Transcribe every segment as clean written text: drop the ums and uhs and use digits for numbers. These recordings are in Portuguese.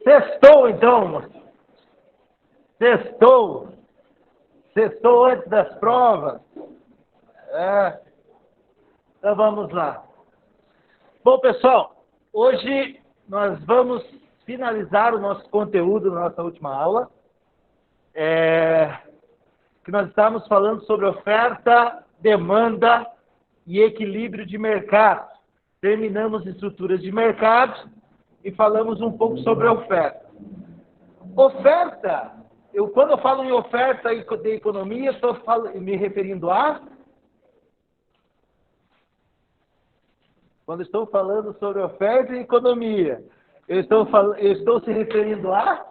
Sextou, então, moço. Sextou. Sextou antes das provas. É. Então vamos lá. Bom, pessoal, hoje nós vamos finalizar o nosso conteúdo na nossa última aula. Que nós estávamos falando sobre oferta, demanda e equilíbrio de mercado. Terminamos estruturas de mercado e falamos um pouco sobre oferta. Oferta, quando eu falo em oferta de economia, estou me referindo a... Quando estou falando sobre oferta e economia, eu estou se referindo a...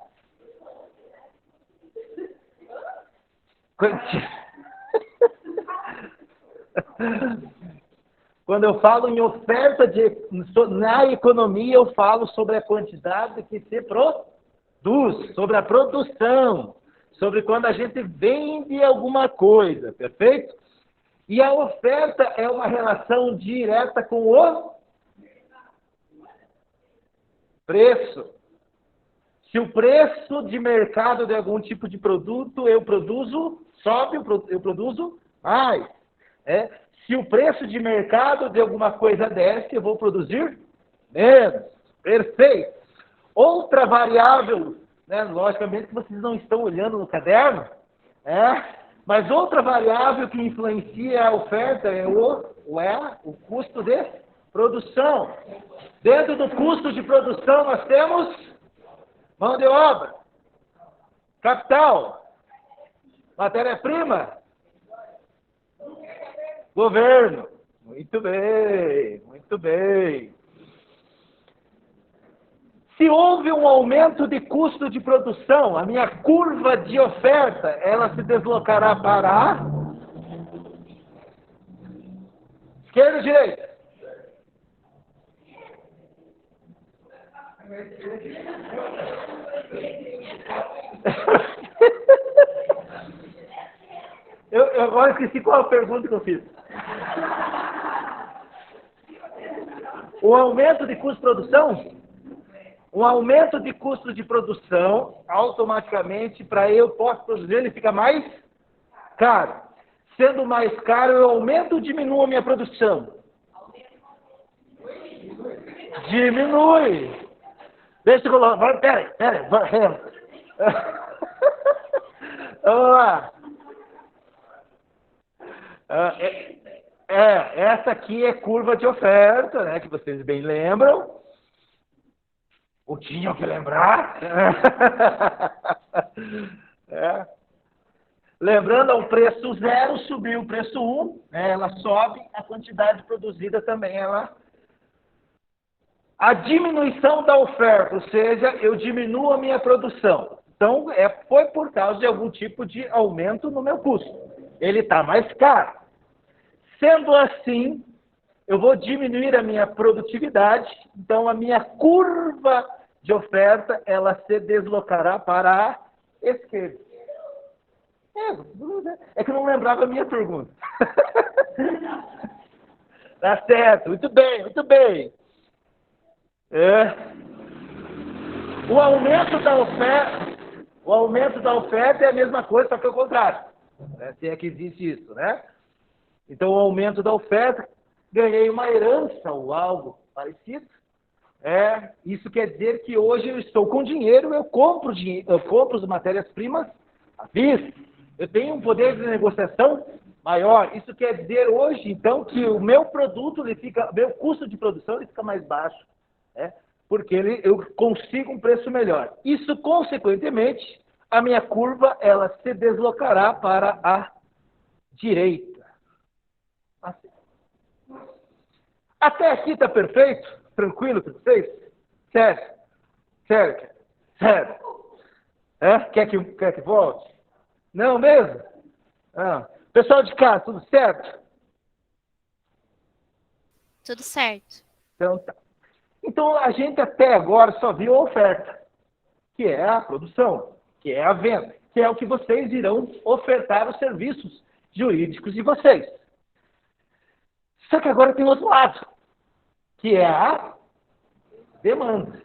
Quando eu falo em oferta na economia, eu falo sobre a quantidade que se produz, sobre a produção, sobre quando a gente vende alguma coisa, perfeito? E a oferta é uma relação direta com o preço. Se o preço de mercado de algum tipo de produto eu produzo, sobe, eu produzo mais. Se o preço de mercado de alguma coisa desce, eu vou produzir menos. Perfeito. Outra variável, logicamente que vocês não estão olhando no caderno, mas outra variável que influencia a oferta é o custo de produção. Dentro do custo de produção nós temos mão de obra, capital, matéria-prima, governo. Muito bem, muito bem. Se houve um aumento de custo de produção, a minha curva de oferta, ela se deslocará para a esquerda ou direita? Eu agora esqueci qual a pergunta que eu fiz. O aumento de custo de produção? Um aumento de custo de produção, automaticamente, para eu posso produzir, ele fica mais caro. Sendo mais caro, eu aumento ou diminuo a minha produção? Diminui. Deixa eu colocar. Pera. Vamos lá. Essa aqui é curva de oferta, que vocês bem lembram. Ou tinham que lembrar? Lembrando, ao preço 0, subiu o preço 1, ela sobe, a quantidade produzida também, a diminuição da oferta, ou seja, eu diminuo a minha produção. Então, foi por causa de algum tipo de aumento no meu custo. Ele está mais caro. Sendo assim, eu vou diminuir a minha produtividade, então a minha curva de oferta, ela se deslocará para a esquerda. É que eu não lembrava a minha pergunta. Tá certo, muito bem, muito bem. O aumento da oferta é a mesma coisa, só que é o contrário. Se é que existe isso, Então, o aumento da oferta, ganhei uma herança ou algo parecido. Isso quer dizer que hoje eu estou com dinheiro, eu compro as matérias-primas à vista. Eu tenho um poder de negociação maior. Isso quer dizer hoje, então, que o meu produto, meu custo de produção ele fica mais baixo. Porque eu consigo um preço melhor. Isso, consequentemente, a minha curva ela se deslocará para a direita. Assim. Até aqui está perfeito? Tranquilo para vocês? Sério? Quer que volte? Não mesmo? Pessoal de casa, tudo certo? Tudo certo. Então tá. Então a gente até agora só viu a oferta, que é a produção, que é a venda, que é o que vocês irão ofertar os serviços jurídicos de vocês. Só que agora tem outro lado, que é a demanda.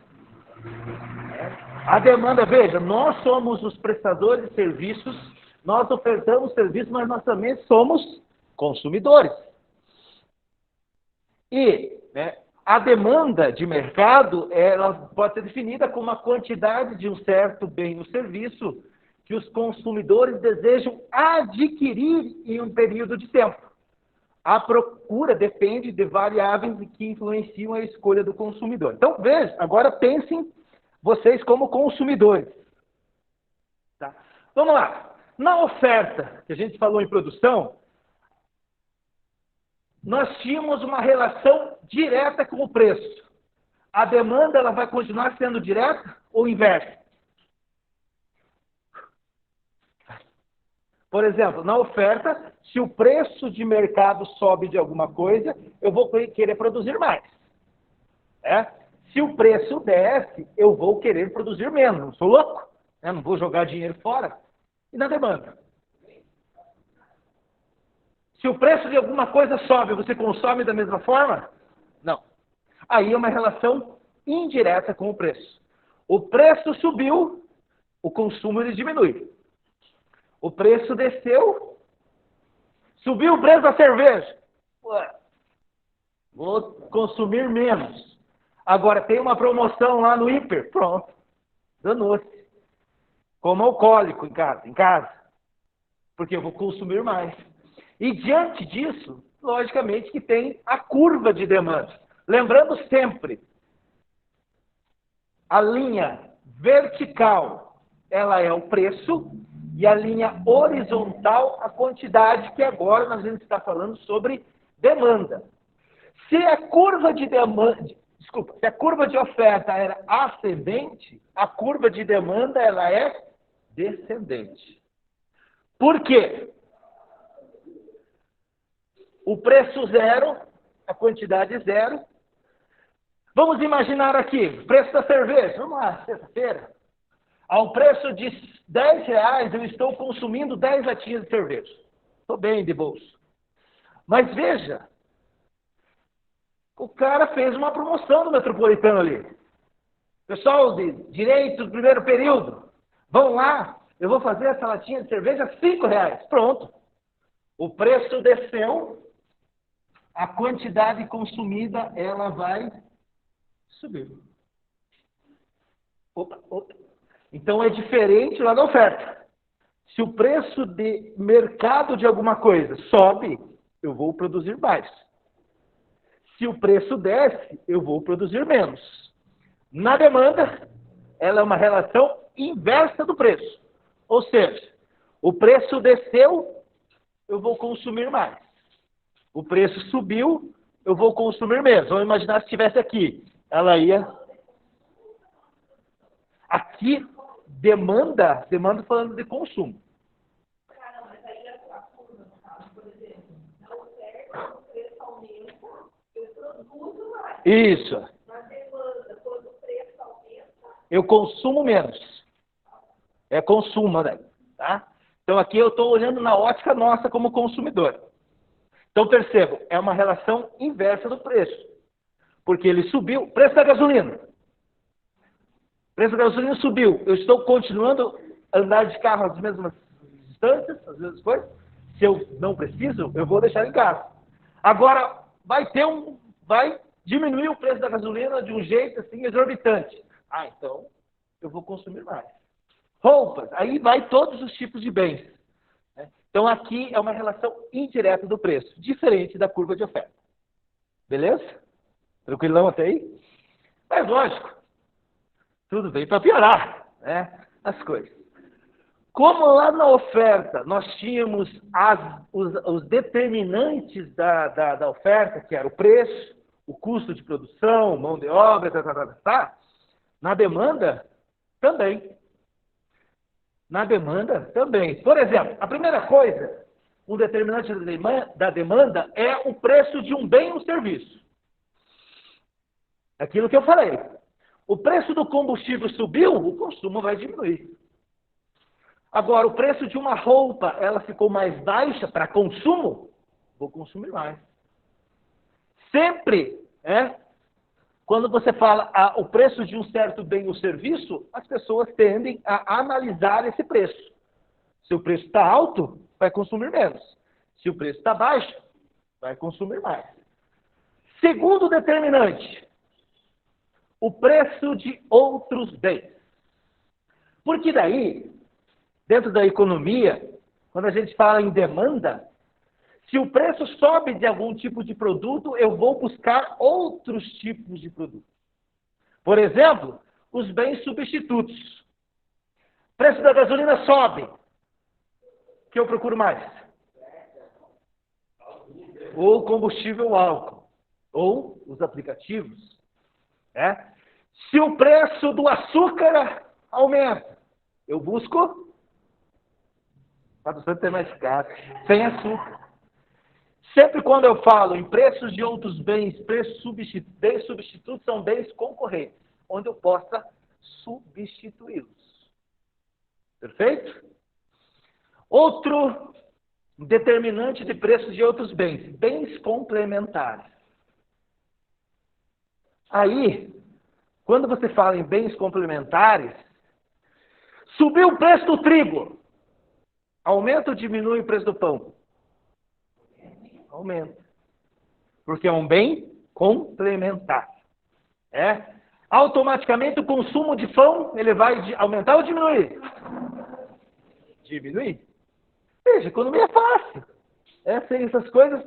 A demanda, veja, nós somos os prestadores de serviços, nós ofertamos serviços, mas nós também somos consumidores. E, né, a demanda de mercado, ela pode ser definida como a quantidade de um certo bem ou serviço que os consumidores desejam adquirir em um período de tempo. A procura depende de variáveis que influenciam a escolha do consumidor. Então, veja, agora pensem vocês como consumidores. Tá? Vamos lá. Na oferta, que a gente falou em produção, nós tínhamos uma relação direta com o preço. A demanda ela vai continuar sendo direta ou inversa? Por exemplo, na oferta, se o preço de mercado sobe de alguma coisa, eu vou querer produzir mais. Se o preço desce, eu vou querer produzir menos. Não sou louco? Não vou jogar dinheiro fora. E na demanda? Se o preço de alguma coisa sobe, você consome da mesma forma? Não. Aí é uma relação indireta com o preço. O preço subiu, o consumo ele diminui. O preço desceu, subiu o preço da cerveja. Ué, vou consumir menos. Agora tem uma promoção lá no hiper, pronto, danou-se. Como alcoólico em casa, porque eu vou consumir mais. E diante disso, logicamente que tem a curva de demanda. Lembrando sempre, a linha vertical, ela é o preço, e a linha horizontal, a quantidade, que agora nós vamos estar falando sobre demanda. Se a curva de demanda, se a curva de oferta era ascendente, a curva de demanda ela é descendente. Por quê? O preço zero, a quantidade zero. Vamos imaginar aqui, preço da cerveja. Vamos lá, sexta-feira. Ao preço de R$10, eu estou consumindo 10 latinhas de cerveja. Estou bem de bolso. Mas veja, o cara fez uma promoção no Metropolitano ali. Pessoal de direito do primeiro período, vão lá, eu vou fazer essa latinha de cerveja R$5. Pronto. O preço desceu, a quantidade consumida, ela vai subir. Opa. Então é diferente lá da oferta. Se o preço de mercado de alguma coisa sobe, eu vou produzir mais. Se o preço desce, eu vou produzir menos. Na demanda, ela é uma relação inversa do preço. Ou seja, o preço desceu, eu vou consumir mais. O preço subiu, eu vou consumir menos. Vamos imaginar se estivesse aqui. Ela ia... Aqui, demanda falando de consumo. Mas aí a curva, por exemplo, na oferta, o preço aumenta, eu produzo mais. Isso. Na demanda, quando o preço aumenta, eu consumo menos. É consumo, né? Tá? Então aqui eu estou olhando na ótica nossa como consumidor. Então percebam, é uma relação inversa do preço. Porque ele subiu, preço da gasolina. O preço da gasolina subiu. Eu estou continuando a andar de carro as mesmas distâncias, as mesmas coisas. Se eu não preciso, eu vou deixar em casa. Agora, vai diminuir o preço da gasolina de um jeito assim exorbitante. Então, eu vou consumir mais. Roupas, aí vai todos os tipos de bens. Então, aqui é uma relação indireta do preço, diferente da curva de oferta. Beleza? Tranquilão até aí? Mas, lógico, tudo bem para piorar, né? As coisas. Como lá na oferta nós tínhamos os determinantes da oferta, que era o preço, o custo de produção, mão de obra, na demanda também. Na demanda também. Por exemplo, a primeira coisa, um determinante da demanda é o preço de um bem ou serviço. Aquilo que eu falei. O preço do combustível subiu, o consumo vai diminuir. Agora, o preço de uma roupa, ela ficou mais baixa para consumo, vou consumir mais. Sempre, quando você fala o preço de um certo bem ou serviço, as pessoas tendem a analisar esse preço. Se o preço está alto, vai consumir menos. Se o preço está baixo, vai consumir mais. Segundo determinante, o preço de outros bens. Porque daí, dentro da economia, quando a gente fala em demanda, se o preço sobe de algum tipo de produto, eu vou buscar outros tipos de produto. Por exemplo, os bens substitutos. O preço da gasolina sobe. O que eu procuro mais? Ou combustível álcool. Ou os aplicativos. Né? Se o preço do açúcar aumenta, eu busco para ter mais caro, sem açúcar. Sempre quando eu falo em preços de outros bens, bens substitutos são bens concorrentes, onde eu possa substituí-los. Perfeito? Outro determinante de preços de outros bens, bens complementares. Aí, quando você fala em bens complementares, subiu o preço do trigo, aumenta ou diminui o preço do pão? Aumenta. Porque é um bem complementar. Automaticamente o consumo de pão, ele vai aumentar ou diminuir? Diminuir. Veja, economia é fácil. Essas coisas,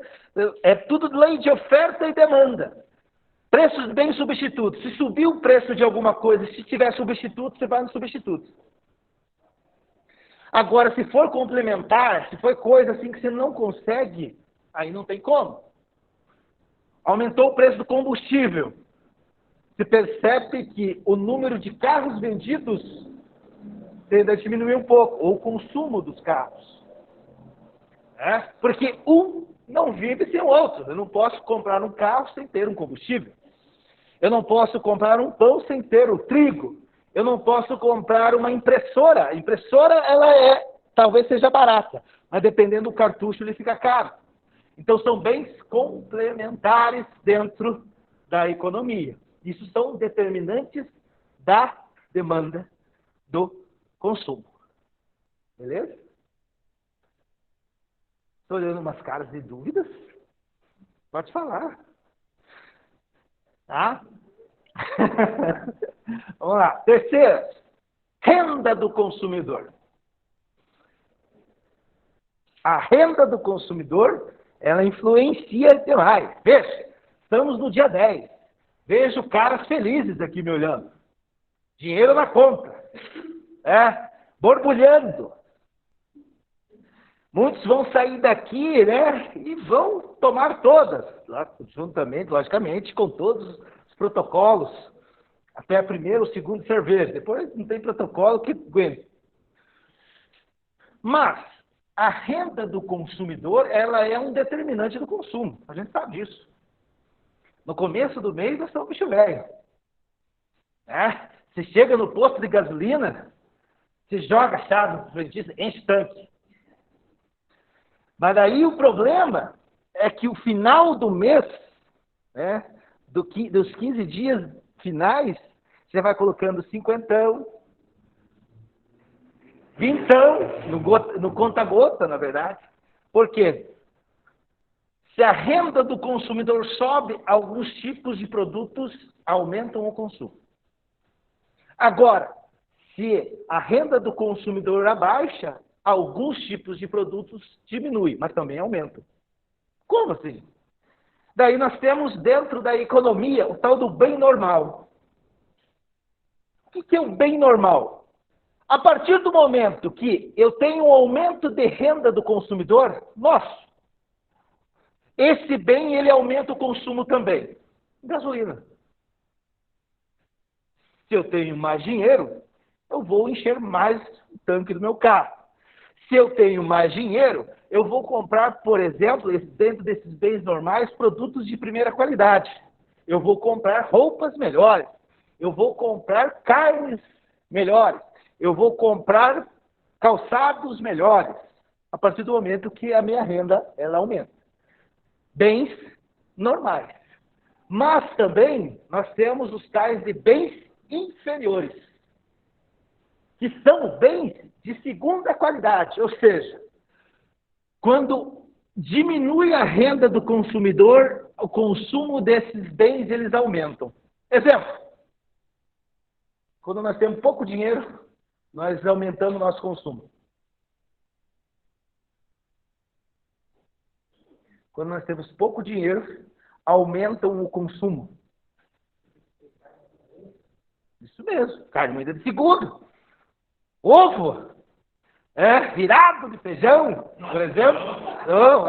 é tudo lei de oferta e demanda. Preços de bens substitutos. Se subir o preço de alguma coisa, se tiver substituto, você vai no substituto. Agora, se for complementar, se for coisa assim que você não consegue, aí não tem como. Aumentou o preço do combustível. Você percebe que o número de carros vendidos tende a diminuir um pouco, ou o consumo dos carros. Porque um não vive sem o outro. Eu não posso comprar um carro sem ter um combustível. Eu não posso comprar um pão sem ter o trigo. Eu não posso comprar uma impressora. A impressora, talvez seja barata, mas dependendo do cartucho, ele fica caro. Então, são bens complementares dentro da economia. Isso são determinantes da demanda do consumo. Beleza? Estou olhando umas caras de dúvidas? Pode falar. Tá? Vamos lá. Terceiro, renda do consumidor. A renda do consumidor, ela influencia demais. Veja, estamos no dia 10. Vejo caras felizes aqui me olhando. Dinheiro na conta. Borbulhando. Muitos vão sair daqui, e vão tomar todas. Juntamente, logicamente, com todos os protocolos. Até a primeira ou segunda cerveja. Depois não tem protocolo que aguente. Mas a renda do consumidor, ela é um determinante do consumo. A gente sabe disso. No começo do mês, nós somos bicho velho. Você chega no posto de gasolina, você joga a chave no frentista, enche o tanque. Mas aí o problema é que o final do mês, dos 15 dias finais, você vai colocando 50, vintão, no conta-gota, na verdade. Por quê? Se a renda do consumidor sobe, alguns tipos de produtos aumentam o consumo. Agora, se a renda do consumidor abaixa, alguns tipos de produtos diminuem, mas também aumentam. Como assim? Daí nós temos dentro da economia o tal do bem normal. O que é o bem normal? A partir do momento que eu tenho um aumento de renda do consumidor, esse bem, ele aumenta o consumo também. Gasolina. Se eu tenho mais dinheiro, eu vou encher mais o tanque do meu carro. Se eu tenho mais dinheiro, eu vou comprar, por exemplo, dentro desses bens normais, produtos de primeira qualidade. Eu vou comprar roupas melhores. Eu vou comprar carnes melhores. Eu vou comprar calçados melhores. A partir do momento que a minha renda, ela aumenta. Bens normais. Mas também nós temos os tais de bens inferiores, que são bens de segunda qualidade, ou seja, quando diminui a renda do consumidor, o consumo desses bens eles aumentam. Exemplo, quando nós temos pouco dinheiro, nós aumentamos o nosso consumo. Quando nós temos pouco dinheiro, aumentam o consumo. Isso mesmo, carne moída de segundo, ovo, virado de feijão, por exemplo. Não.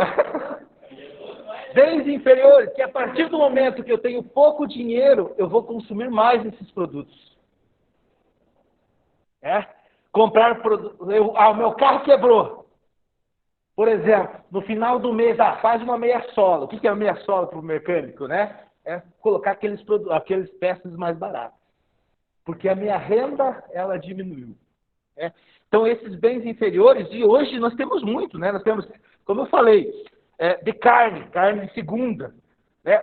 Bens inferiores, que a partir do momento que eu tenho pouco dinheiro, eu vou consumir mais esses produtos. Comprar produtos. O meu carro quebrou. Por exemplo, no final do mês, faz uma meia sola. O que é uma meia sola para o mecânico, né? É colocar aqueles peças mais baratas. Porque a minha renda, ela diminuiu. Então, esses bens inferiores, e hoje nós temos muito, né? Nós temos, como eu falei, de carne de segunda.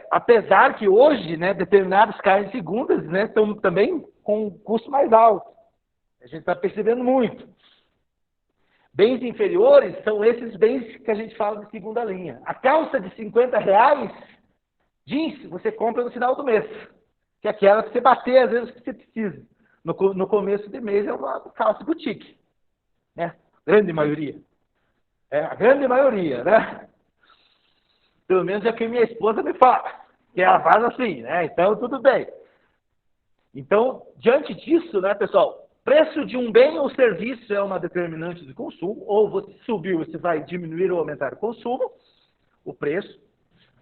Apesar que hoje, né, determinadas carnes segundas, né, estão também com um custo mais alto. A gente está percebendo muito. Bens inferiores são esses bens que a gente fala de segunda linha. A calça de R$50, jeans, você compra no final do mês. Que é aquela que você bater às vezes que você precisa. No começo do mês é uma calça boutique. Né? Grande maioria. A grande maioria, né? Pelo menos é o que minha esposa me fala. Que ela faz assim, né? Então, tudo bem. Então, diante disso, né, pessoal? Preço de um bem ou serviço é uma determinante de consumo. Ou você subiu, você vai diminuir ou aumentar o consumo. O preço.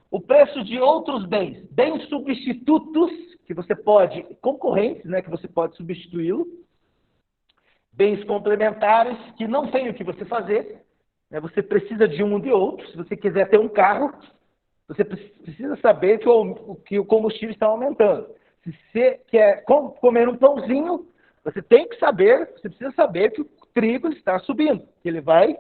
O preço de outros bens. Bens substitutos, que você pode... Concorrentes, né? Que você pode substituí-lo. Bens complementares, que não tem o que você fazer. Você precisa de um ou de outro. Se você quiser ter um carro, você precisa saber que o combustível está aumentando. Se você quer comer um pãozinho, você precisa saber que o trigo está subindo, que ele vai,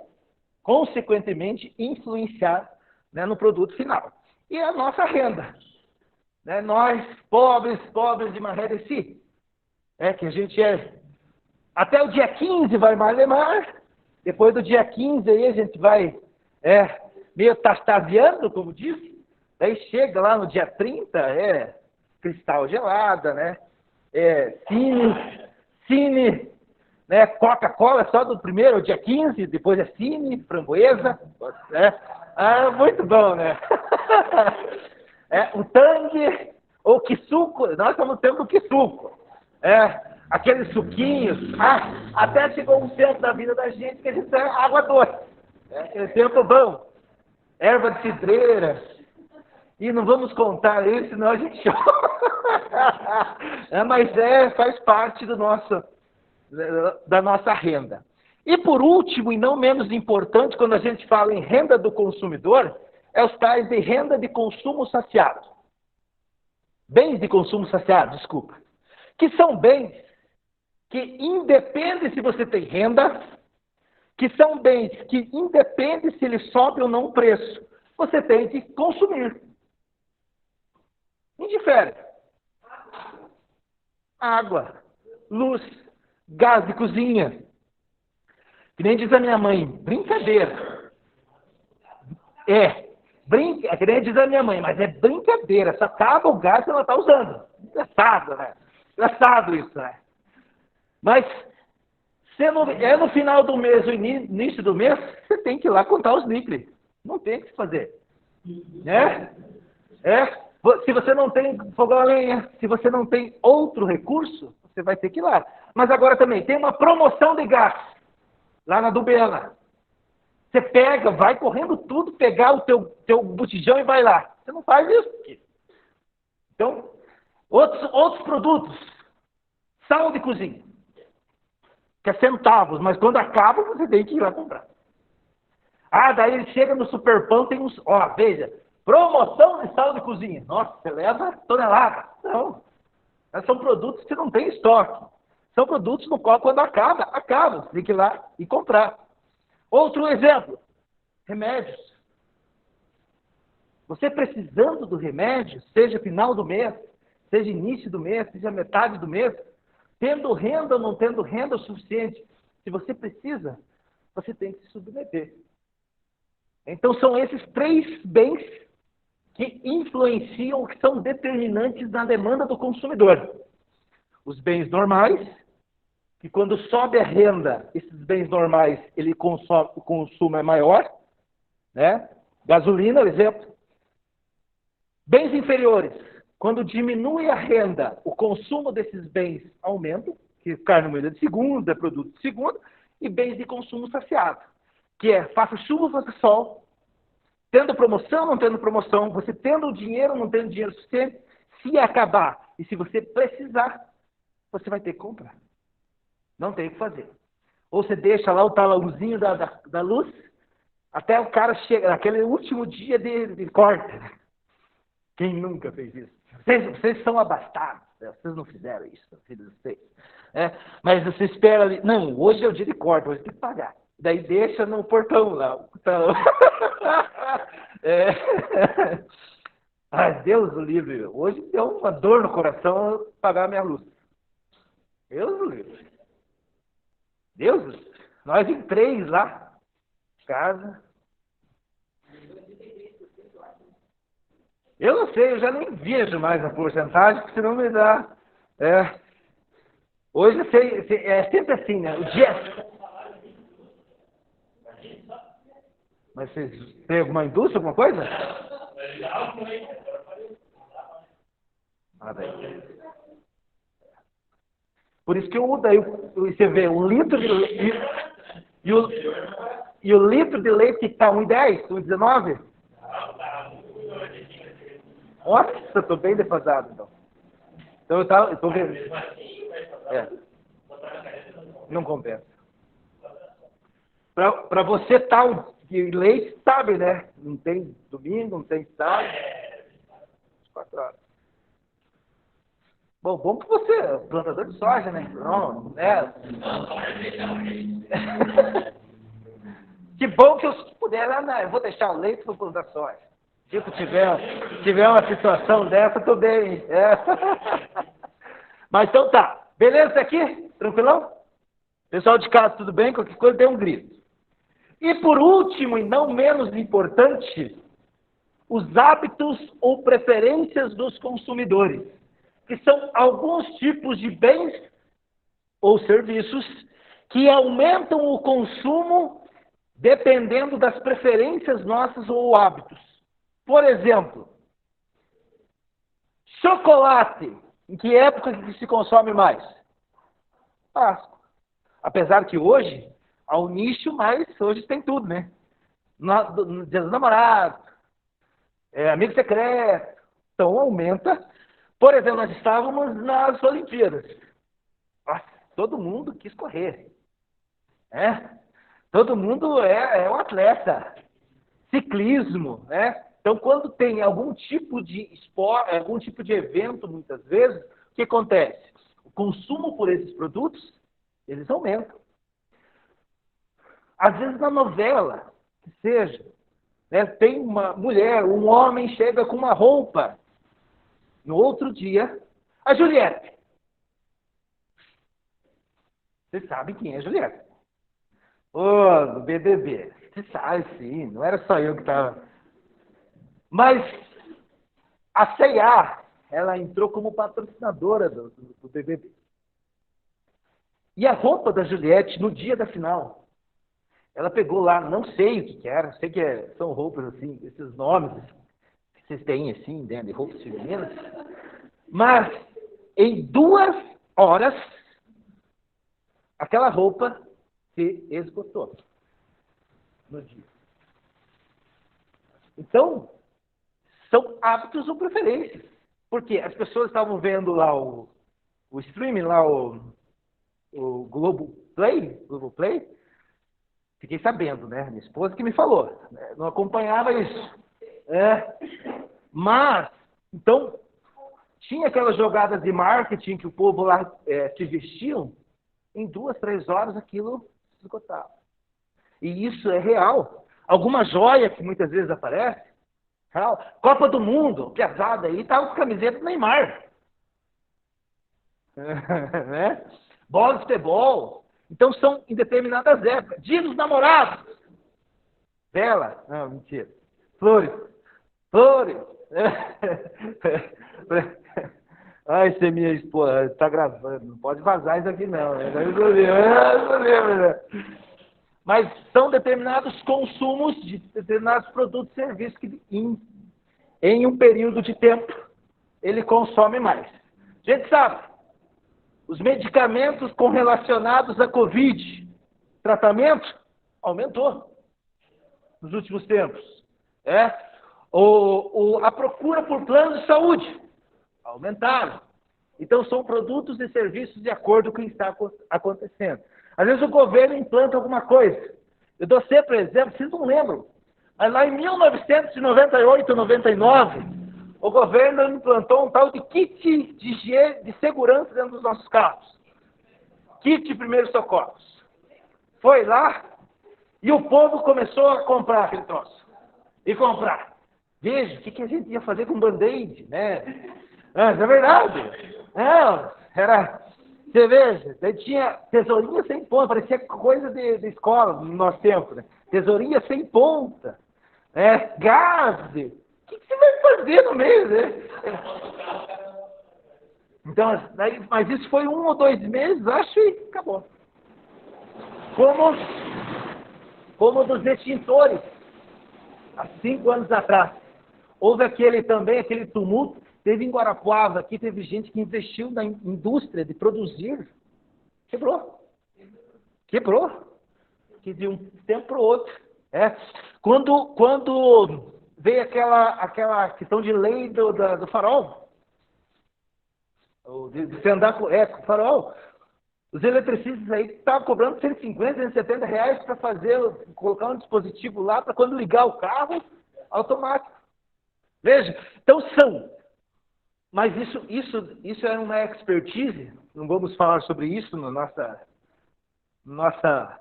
consequentemente, influenciar, né, no produto final. E a nossa renda. Né? Nós, pobres de maneira em si, que a gente até o dia 15 vai malemar, depois do dia 15 aí a gente vai meio tastaviando, como diz, daí chega lá no dia 30, cristal gelada, né? Cine, né? Coca-Cola só do primeiro ao dia 15, depois é Cine, framboesa, muito bom, né? O Tang, ou Kisuko, nós estamos tendo o Kisuko, aqueles suquinhos, até chegou um tempo da vida da gente que a gente tem água doce, aquele tempo bom, erva de cidreira, e não vamos contar isso, senão a gente chora. Mas faz parte da nossa renda. E por último, e não menos importante, quando a gente fala em renda do consumidor, é os tais de renda de consumo saciado. Bens de consumo saciado, desculpa. Que são bens que independe se você tem renda, que são bens que independe se ele sobe ou não o preço, você tem que consumir. Indifere. Água, luz, gás de cozinha. Que nem diz a minha mãe, brincadeira. Que nem diz a minha mãe, mas é brincadeira. Só acaba o gás que ela está usando. Engraçado, né? Engraçado isso, né? Mas, no final do mês, no início do mês, você tem que ir lá contar os níqueis. Não tem o que fazer. Se você não tem fogão a lenha, se você não tem outro recurso, você vai ter que ir lá. Mas agora também, tem uma promoção de gás, lá na Dubena. Você vai correndo tudo, pegar o teu botijão e vai lá. Você não faz isso. Então, outros produtos. Sal de cozinha. Que é centavos, mas quando acaba, você tem que ir lá comprar. Daí ele chega no Superpão, tem uns... veja, promoção de sal de cozinha. Nossa, você leva tonelada. Não. São produtos que não tem estoque. São produtos no qual, quando acaba. Você tem que ir lá e comprar. Outro exemplo. Remédios. Você precisando do remédio, seja final do mês, seja início do mês, seja metade do mês, tendo renda ou não tendo renda o suficiente, se você precisa, você tem que se submeter. Então são esses 3 bens que influenciam, que são determinantes na demanda do consumidor. Os bens normais, que quando sobe a renda, esses bens normais, o consumo é maior, né? Gasolina, exemplo. Bens inferiores, quando diminui a renda, o consumo desses bens aumenta, que carne moída de segunda, produto de segunda, e bens de consumo saciado, que é faça chuva, faça sol, tendo promoção, não tendo promoção, você tendo dinheiro, não tendo dinheiro suficiente, se acabar e se você precisar, você vai ter que comprar. Não tem o que fazer. Ou você deixa lá o talãozinho da luz, até o cara chega, naquele último dia de corte. Quem nunca fez isso? Vocês são abastados, né? Vocês não fizeram isso, filhos de vocês. Mas você espera ali, não, hoje é o dia de corte, hoje tem que pagar. Daí deixa no portão lá. O talão. Ai, Deus o livre. Hoje deu uma dor no coração pagar a minha luz. Deus o livre. Deus o livre. Nós em 3 lá, casa. Eu não sei, eu já nem vejo mais a porcentagem, porque senão me dá. Hoje é sempre assim, né? O dia. Mas vocês têm alguma indústria, alguma coisa? Por isso que você vê, um litro de leite. E o litro de leite que está 1,10, 1,19? Nossa, estou bem defasado, então. Então eu estou vendo. Não compensa. Para você tal de leite, sabe, né? Não tem domingo, não tem sábado. 4 horas. Bom que você é plantador de soja, né? Não, né? Que bom que eu puder, eu vou deixar o leite para plantar soja. Se tiver uma situação dessa, eu estou bem. Mas então tá. Beleza aqui? Tranquilão? Pessoal de casa, tudo bem? Qualquer coisa, dê um grito. E por último, e não menos importante, os hábitos ou preferências dos consumidores, que são alguns tipos de bens ou serviços que aumentam o consumo dependendo das preferências nossas ou hábitos. Por exemplo, chocolate. Em que época que se consome mais? Páscoa. Apesar que hoje, há um nicho, mas hoje tem tudo, né? No Dia dos Namorados, amigo secreto. Então aumenta. Por exemplo, nós estávamos nas Olimpíadas. Nossa, todo mundo quis correr. Todo mundo é um atleta. Ciclismo, né? Então, quando tem algum tipo de esporte, algum tipo de evento, muitas vezes, o que acontece? O consumo por esses produtos, eles aumentam. Às vezes na novela, que seja, né, tem uma mulher, um homem chega com uma roupa. No outro dia, a Juliette. Você sabe quem é a Juliette? Do BBB. Você sabe, sim. Não era só eu que estava. Mas a C&A, ela entrou como patrocinadora do BBB. E a roupa da Juliette, no dia da final, ela pegou lá, não sei o que era, sei que são roupas assim, esses nomes que vocês têm assim, né, de roupas femininas, mas em 2 horas, aquela roupa se esgotou no dia. Então, são hábitos ou preferências. Porque as pessoas estavam vendo lá o streaming, lá o Globoplay. Fiquei sabendo, né? Minha esposa que me falou. Não acompanhava isso. Mas, então, tinha aquelas jogadas de marketing que o povo lá se vestiam. Em 2, 3 horas aquilo se esgotava. E isso é real. Alguma joia que muitas vezes aparece, Copa do Mundo, pesada aí, tava com camiseta do Neymar. Né? Bola de futebol. Então são em determinadas épocas. Dia dos namorados. Vela. Não, mentira. Flores. Flores. Ai, você minha esposa, tá gravando. Não pode vazar isso aqui não. Mas são determinados consumos de determinados produtos e serviços que em um período de tempo ele consome mais. A gente sabe, os medicamentos correlacionados à Covid, tratamento, aumentou nos últimos tempos. A procura por planos de saúde, aumentaram. Então, são produtos e serviços de acordo com o que está acontecendo. Às vezes o governo implanta alguma coisa. Eu dou sempre exemplo, vocês não lembram. Mas lá em 1998, 99, o governo implantou um tal de kit de segurança dentro dos nossos carros. Kit de primeiros socorros. Foi lá e o povo começou a comprar aquele troço. E comprar. Veja, o que a gente ia fazer com band-aid, né? Não é verdade? Não, era... Você veja, daí tinha tesourinha sem ponta, parecia coisa de escola no nosso tempo, né? Tesourinha sem ponta, gás. O que você vai fazer no meio, né? Então, mas isso foi 1 ou 2 meses, acho, e acabou. Como dos extintores, há 5 anos atrás. Houve aquele tumulto. Teve em Guarapuava, aqui teve gente que investiu na indústria de produzir. Quebrou. Que de um tempo para o outro. Quando veio aquela questão de lei do farol, de você andar com o farol, os eletricistas aí estavam cobrando 150, 170 reais para colocar um dispositivo lá para quando ligar o carro, automático. Veja, então mas isso é uma expertise, não vamos falar sobre isso na nossa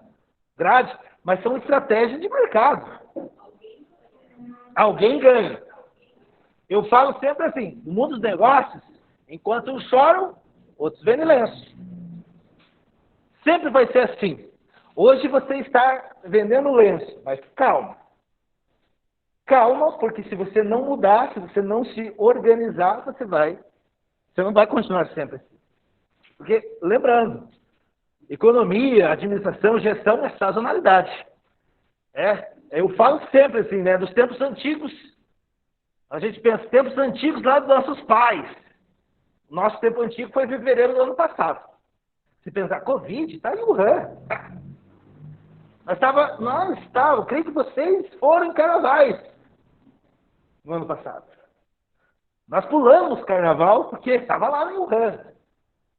grade, mas são estratégias de mercado. Alguém ganha. Eu falo sempre assim, no mundo dos negócios, enquanto uns choram, outros vendem lenço. Sempre vai ser assim. Hoje você está vendendo lenço, mas calma. Calma, porque se você não mudar, se você não se organizar, você não vai continuar sempre assim. Porque, lembrando, economia, administração, gestão é sazonalidade. Eu falo sempre assim, né? Dos tempos antigos, a gente pensa, tempos antigos lá dos nossos pais. Nosso tempo antigo foi fevereiro do ano passado. Se pensar, Covid, está em Wuhan. Eu creio que vocês foram em carnavais no ano passado. Nós pulamos carnaval porque estava lá em Wuhan.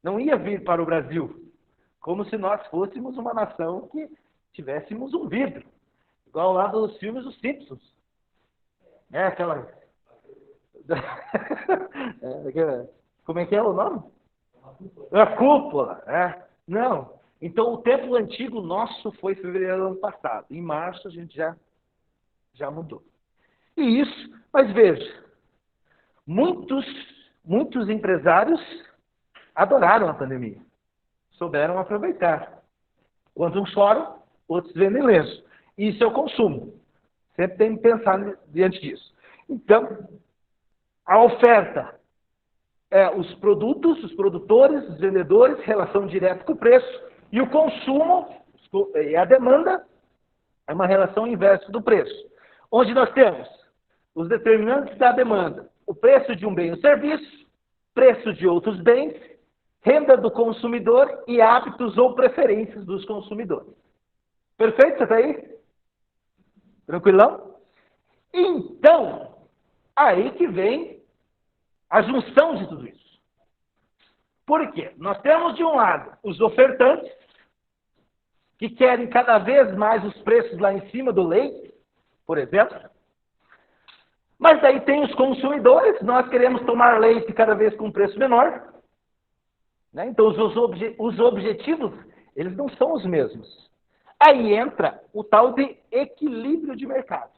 Não ia vir para o Brasil. Como se nós fôssemos uma nação que tivéssemos um vidro. Igual lá dos filmes dos Simpsons. Como é que é o nome? A cúpula. Não. Então, o tempo antigo nosso foi fevereiro do ano passado. Em março, a gente já mudou. E isso, mas veja, muitos empresários adoraram a pandemia. Souberam aproveitar. Quando uns choram, outros vendem lenço. Isso é o consumo. Sempre tem que pensar diante disso. Então, a oferta é os produtos, os produtores, os vendedores, relação direta com o preço. E o consumo, e a demanda, é uma relação inversa do preço. Onde nós temos os determinantes da demanda. O preço de um bem ou serviço, preço de outros bens, renda do consumidor e hábitos ou preferências dos consumidores. Perfeito? Você está aí? Tranquilão? Então, aí que vem a junção de tudo isso. Por quê? Nós temos, de um lado, os ofertantes, que querem cada vez mais os preços lá em cima do leite, por exemplo. Mas daí tem os consumidores, nós queremos tomar leite cada vez com um preço menor. Né? Então, os objetivos, eles não são os mesmos. Aí entra o tal de equilíbrio de mercado.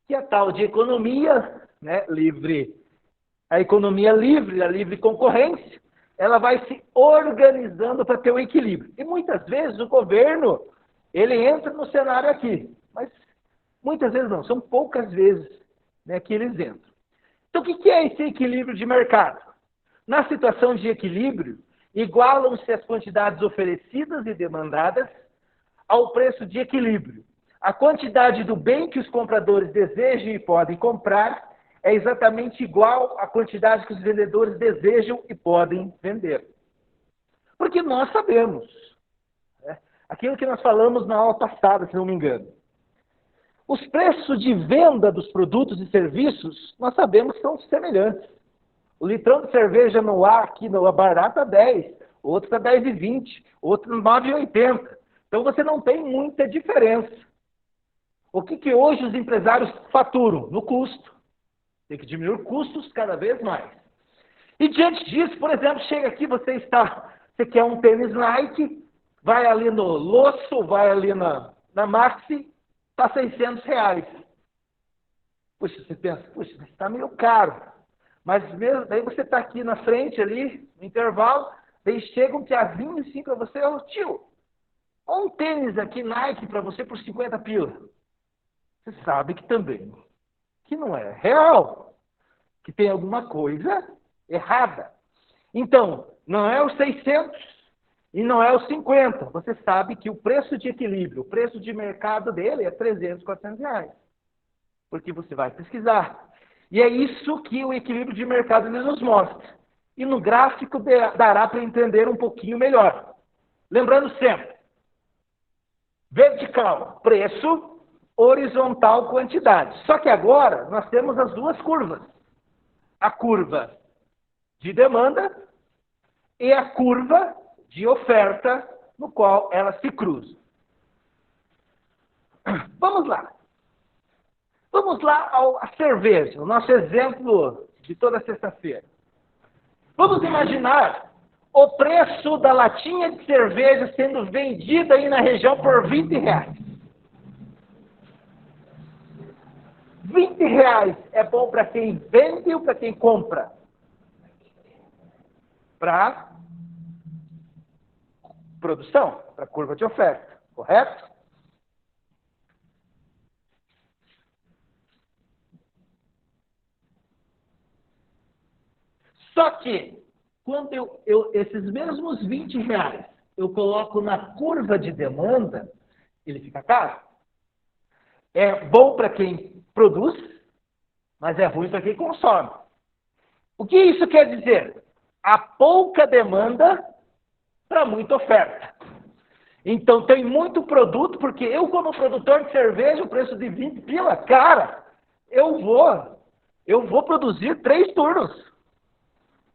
que é a tal de economia, né, livre. A economia livre, a livre concorrência, ela vai se organizando para ter um equilíbrio. E muitas vezes o governo, ele entra no cenário aqui, mas muitas vezes não, são poucas vezes, né, que eles entram. Então, o que é esse equilíbrio de mercado? Na situação de equilíbrio, igualam-se as quantidades oferecidas e demandadas ao preço de equilíbrio. A quantidade do bem que os compradores desejam e podem comprar é exatamente igual à quantidade que os vendedores desejam e podem vender. Porque nós sabemos, né, aquilo que nós falamos na aula passada, se não me engano, os preços de venda dos produtos e serviços, nós sabemos que são semelhantes. O litrão de cerveja no ar, aqui no Abará, está 10, o outro está 10,20, o outro 9,80. Então você não tem muita diferença. O que hoje os empresários faturam? No custo. Tem que diminuir custos cada vez mais. E diante disso, por exemplo, chega aqui, você quer um tênis Nike, vai ali no Losso, vai ali na Maxi, está R$600. Puxa, você pensa, puxa, está meio caro. Mas mesmo, daí você está aqui na frente, ali, no intervalo, daí chega um piazinho assim para você, ô tio, um tênis aqui Nike para você por 50 pila. Você sabe que também, que não é real, que tem alguma coisa errada. Então, não é os 600 e não é os 50. Você sabe que o preço de equilíbrio, o preço de mercado dele é 300, R$400. Porque você vai pesquisar. E é isso que o equilíbrio de mercado ele nos mostra. E no gráfico dará para entender um pouquinho melhor. Lembrando sempre, vertical, preço, horizontal, quantidade. Só que agora nós temos as duas curvas. A curva de demanda e a curva de oferta, no qual elas se cruzam. Vamos lá. Vamos lá à cerveja, o nosso exemplo de toda sexta-feira. Vamos imaginar o preço da latinha de cerveja sendo vendida aí na região por R$20. R$20 é bom para quem vende ou para quem compra? Para produção, para curva de oferta, correto? Só que, quando esses mesmos R$20 eu coloco na curva de demanda, ele fica caro. É bom para quem produz, mas é ruim para quem consome. O que isso quer dizer? Há pouca demanda para muita oferta. Então tem muito produto, porque eu, como produtor de cerveja, o preço de 20 pila, cara, eu vou produzir 3 turnos.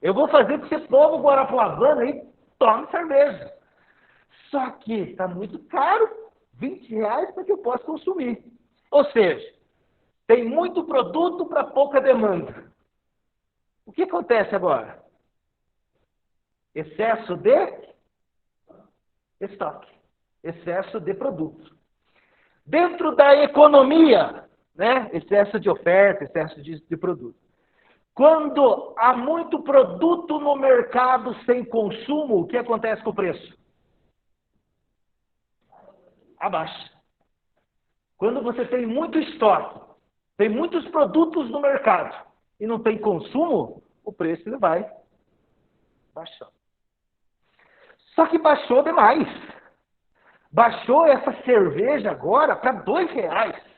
Eu vou fazer que esse povo guarapuavano aí tome cerveja. Só que está muito caro, R$20 para que eu possa consumir. Ou seja, tem muito produto para pouca demanda. O que acontece agora? Excesso de estoque, excesso de produto. Dentro da economia, né? Excesso de oferta, excesso de produto. Quando há muito produto no mercado sem consumo, o que acontece com o preço? Abaixa. Quando você tem muito estoque, tem muitos produtos no mercado e não tem consumo, o preço ele vai baixando. Só que baixou demais. Baixou essa cerveja agora para R$2.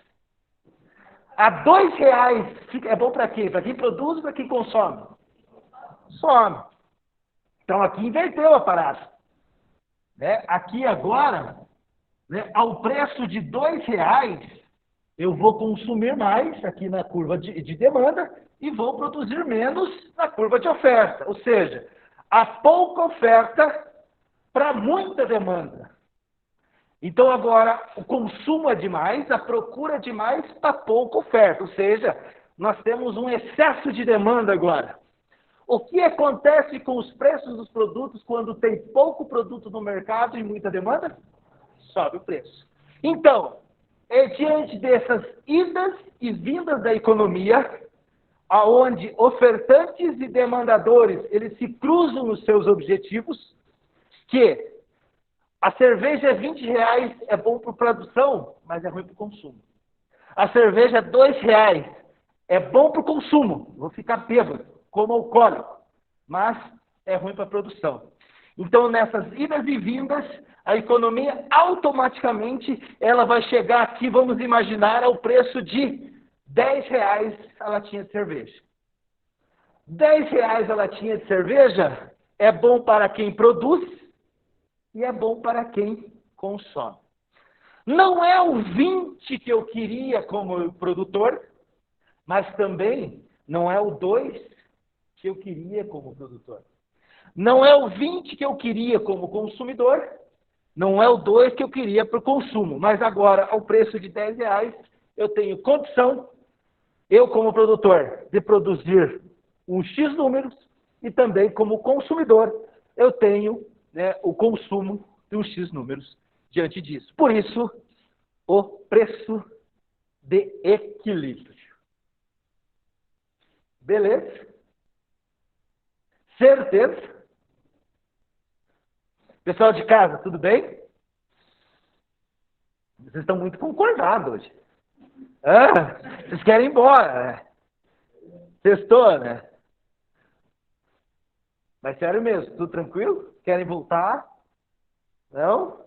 A R$2 é bom para quem? Para quem produz ou para quem consome? Some. Então aqui inverteu a parada. Né? Aqui agora, né, ao preço de R$2, eu vou consumir mais aqui na curva de demanda e vou produzir menos na curva de oferta. Ou seja, há pouca oferta para muita demanda. Então agora o consumo é demais, a procura é demais para pouca oferta. Ou seja, nós temos um excesso de demanda agora. O que acontece com os preços dos produtos quando tem pouco produto no mercado e muita demanda? Sobe o preço. Então, É diante dessas idas e vindas da economia, aonde ofertantes e demandadores, eles se cruzam nos seus objetivos, que a cerveja é R$ 20, é bom para produção, mas é ruim para o consumo. A cerveja é R$ 2, é bom para o consumo, vou ficar bêbado, como alcoólico, mas é ruim para a produção. Então, nessas idas e vindas, a economia automaticamente ela vai chegar aqui, vamos imaginar, ao preço de R$ 10 a latinha de cerveja. R$ 10 a latinha de cerveja é bom para quem produz e é bom para quem consome. Não é o 20 que eu queria como produtor, mas também não é o 2 que eu queria como produtor. Não é o 20 que eu queria como consumidor, não é o 2 que eu queria para o consumo. Mas agora, ao preço de R$ 10, eu tenho condição, eu como produtor, de produzir um X números e também como consumidor, eu tenho, né, o consumo de um X números diante disso. Por isso, o preço de equilíbrio. Beleza? Certeza? Pessoal de casa, tudo bem? Vocês estão muito concordados hoje. Vocês querem ir embora, né? Sextou, né? Mas sério mesmo, tudo tranquilo? Querem voltar? Não?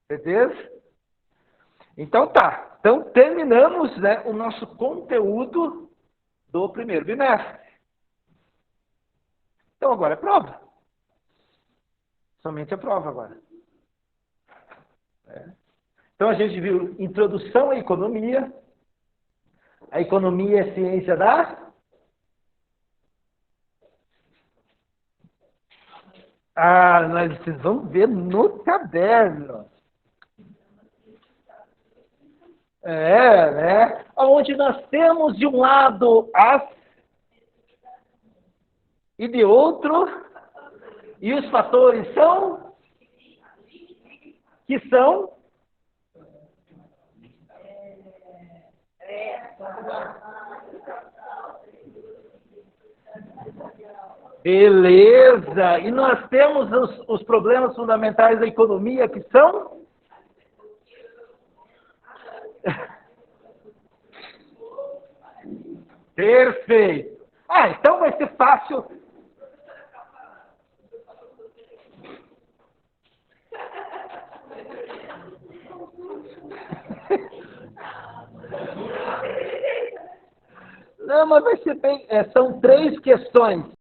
Certeza? Então tá. Então terminamos, né, o nosso conteúdo do primeiro bimestre. Então agora é prova. Somente a prova agora. Então a gente viu introdução à economia. A economia é ciência da... mas vocês vão ver no caderno. Né? Onde nós temos de um lado as e de outro, e os fatores são que são beleza. E nós temos os problemas fundamentais da economia que são perfeito. Então vai ser fácil. Não, mas vai ser bem. São 3 questões.